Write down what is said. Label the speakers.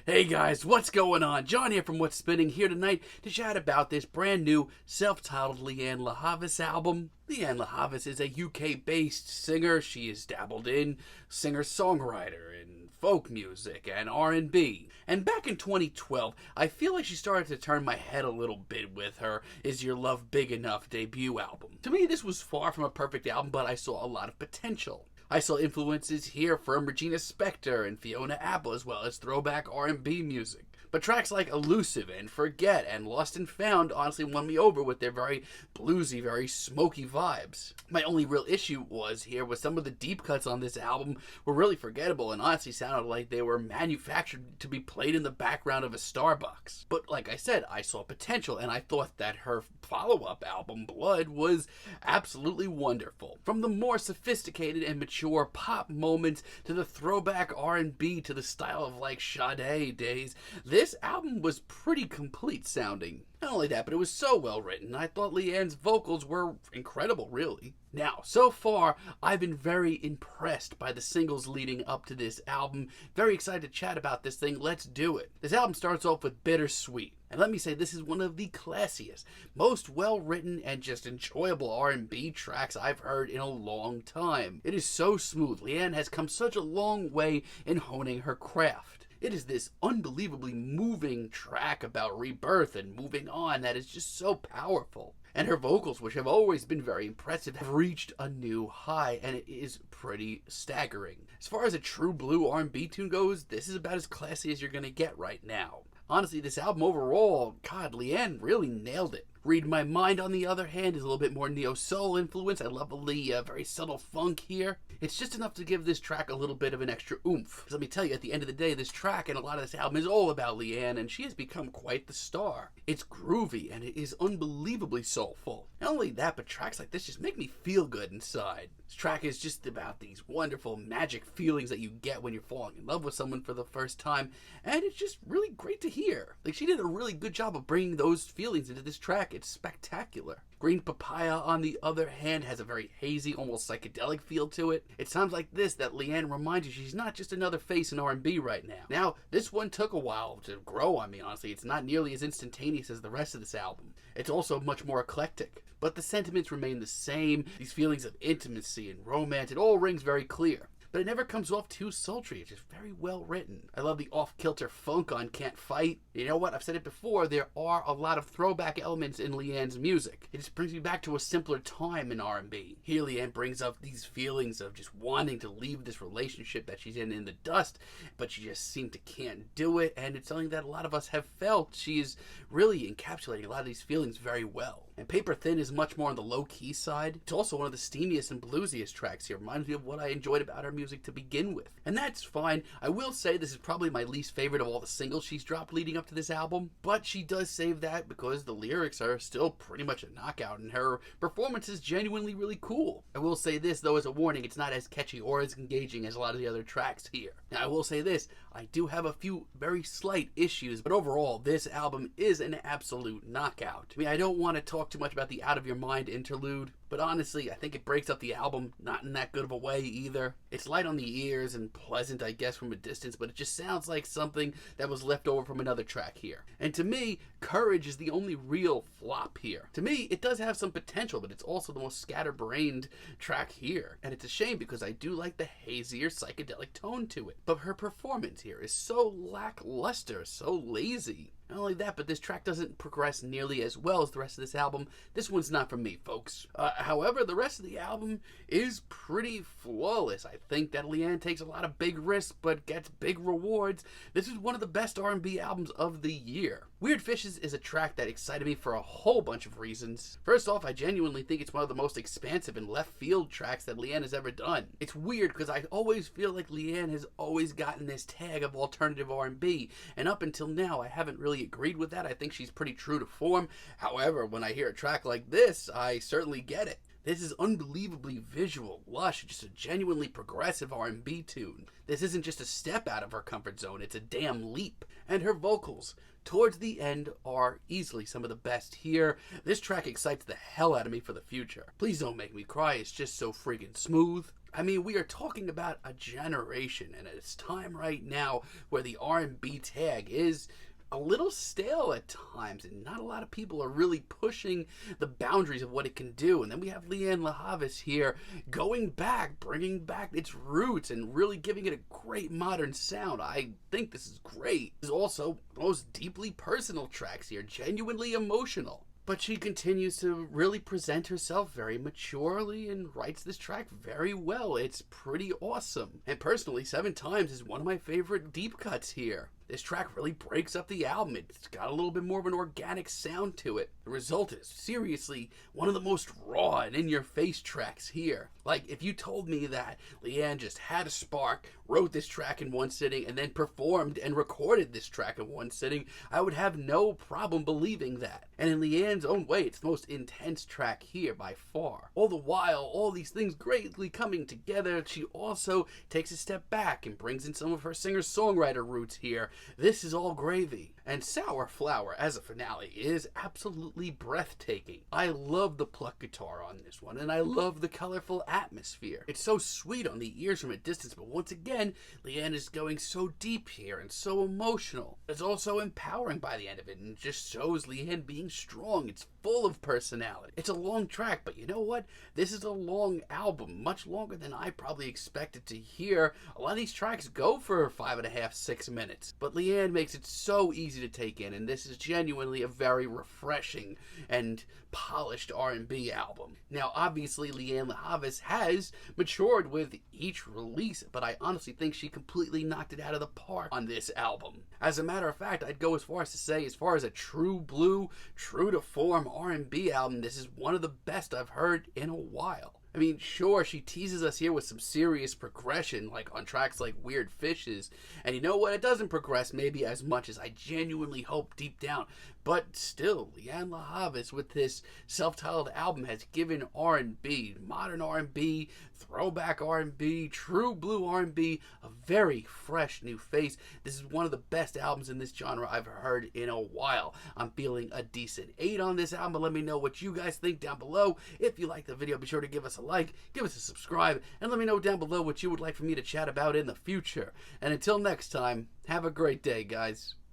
Speaker 1: Hey guys, what's going on? John here from What's Spinning, here tonight to chat about this brand new self-titled Lianne La Havas album. Lianne La Havas is a UK-based singer. She has dabbled in singer-songwriter and folk music and R&B. And back in 2012, I feel like she started to turn my head a little bit with her Is Your Love Big Enough debut album. To me, this was far from a perfect album, but I saw a lot of potential. I saw influences here from Regina Spektor and Fiona Apple, as well as throwback R&B music. But tracks like Elusive and Forget and Lost and Found honestly won me over with their very bluesy, very smoky vibes. My only real issue was some of the deep cuts on this album were really forgettable and honestly sounded like they were manufactured to be played in the background of a Starbucks. But like I said, I saw potential and I thought that her follow-up album, Blood, was absolutely wonderful. From the more sophisticated and mature pop moments to the throwback R&B to the style of like Sade days, this album was pretty complete sounding. Not only that, but it was so well written. I thought Lianne's vocals were incredible, really. Now, so far, I've been very impressed by the singles leading up to this album. Very excited to chat about this thing. Let's do it. This album starts off with Bittersweet. And let me say, this is one of the classiest, most well-written, and just enjoyable R&B tracks I've heard in a long time. It is so smooth. Lianne has come such a long way in honing her craft. It is this unbelievably moving track about rebirth and moving on that is just so powerful. And her vocals, which have always been very impressive, have reached a new high, and it is pretty staggering. As far as a true blue R&B tune goes, this is about as classy as you're going to get right now. Honestly, this album overall, God, Lianne really nailed it. Read My Mind, on the other hand, is a little bit more neo-soul influence. I love the very subtle funk here. It's just enough to give this track a little bit of an extra oomph. Because let me tell you, at the end of the day, this track and a lot of this album is all about Lianne, and she has become quite the star. It's groovy, and it is unbelievably soulful. Not only that, but tracks like this just make me feel good inside. This track is just about these wonderful magic feelings that you get when you're falling in love with someone for the first time, and it's just really great to hear. Like, she did a really good job of bringing those feelings into this track. It's spectacular. Green Papaya, on the other hand, has a very hazy, almost psychedelic feel to it. It sounds like this that Lianne reminds you she's not just another face in R&B right now. Now, this one took a while to grow on me, honestly. It's not nearly as instantaneous as the rest of this album. It's also much more eclectic. But the sentiments remain the same. These feelings of intimacy and romance, it all rings very clear. But it never comes off too sultry. It's just very well written. I love the off-kilter funk on Can't Fight. You know what? I've said it before. There are a lot of throwback elements in Lianne's music. It just brings me back to a simpler time in R&B. Here, Lianne brings up these feelings of just wanting to leave this relationship that she's in the dust, but she just seemed to can't do it, and it's something that a lot of us have felt. She is really encapsulating a lot of these feelings very well. And Paper Thin is much more on the low-key side. It's also one of the steamiest and bluesiest tracks here. Reminds me of what I enjoyed about her music to begin with. And that's fine. I will say this is probably my least favorite of all the singles she's dropped leading up to this album. But she does save that because the lyrics are still pretty much a knockout and her performance is genuinely really cool. I will say this, though, as a warning, it's not as catchy or as engaging as a lot of the other tracks here. Now, I will say this, I do have a few very slight issues, but overall, this album is an absolute knockout. I mean, I don't want to talk too much about the Out of Your Mind interlude, but honestly, I think it breaks up the album not in that good of a way either. It's light on the ears and pleasant, I guess, from a distance, but it just sounds like something that was left over from another track here. And to me, Courage is the only real flop here. To me, it does have some potential, but it's also the most scatterbrained track here. And it's a shame because I do like the hazier, psychedelic tone to it. But her performance here is so lackluster, so lazy. Not only that, but this track doesn't progress nearly as well as the rest of this album. This one's not for me, folks. However, the rest of the album is pretty flawless. I think that Lianne takes a lot of big risks, but gets big rewards. This is one of the best R&B albums of the year. Weird Fishes is a track that excited me for a whole bunch of reasons. First off, I genuinely think it's one of the most expansive and left field tracks that Lianne has ever done. It's weird because I always feel like Lianne has always gotten this tag of alternative R&B, and up until now, I haven't really agreed with that. I think she's pretty true to form. However, when I hear a track like this, I certainly get it. This is unbelievably visual, lush, just a genuinely progressive R&B tune. This isn't just a step out of her comfort zone, it's a damn leap. And her vocals, towards the end, are easily some of the best here. This track excites the hell out of me for the future. Please Don't Make Me Cry is just so friggin' smooth. I mean, we are talking about a generation, and it's time right now where the R&B tag is a little stale at times, and not a lot of people are really pushing the boundaries of what it can do. And then we have Lianne La Havas here going back, bringing back its roots, and really giving it a great modern sound. I think this is great. This is also the most deeply personal tracks here, genuinely emotional. But she continues to really present herself very maturely and writes this track very well. It's pretty awesome. And personally, 7 Times is one of my favorite deep cuts here. This track really breaks up the album. It's got a little bit more of an organic sound to it. The result is seriously one of the most raw and in-your-face tracks here. Like, if you told me that Lianne just had a spark, wrote this track in one sitting, and then performed and recorded this track in one sitting, I would have no problem believing that. And in Lianne's own way, it's the most intense track here by far. All the while, all these things greatly coming together, she also takes a step back and brings in some of her singer-songwriter roots here. This is all gravy. And Sour Flower as a finale is absolutely breathtaking. I love the pluck guitar on this one, and I love the colorful atmosphere. It's so sweet on the ears from a distance, but once again, Lianne is going so deep here and so emotional. It's also empowering by the end of it, and it just shows Lianne being strong. It's full of personality. It's a long track, but you know what? This is a long album, much longer than I probably expected to hear. A lot of these tracks go for 5.5, 6 minutes, but Lianne makes it so easy to take in, and this is genuinely a very refreshing and polished R&B album. Now, obviously, Lianne La Havas has matured with each release, but I honestly think she completely knocked it out of the park on this album. As a matter of fact, I'd go as far as to say, as far as a true blue, true to form R&B album, this is one of the best I've heard in a while. I mean, sure, she teases us here with some serious progression, like on tracks like Weird Fishes, and you know what? It doesn't progress maybe as much as I genuinely hope deep down, but still, Lianne La Havas with this self-titled album has given R&B, modern R&B, throwback R&B, true blue R&B, a very fresh new face. This is one of the best albums in this genre I've heard in a while. I'm feeling a decent 8 on this album, but let me know what you guys think down below. If you like the video, be sure to give us a like, give us a subscribe, and let me know down below what you would like for me to chat about in the future. And until next time, have a great day, guys.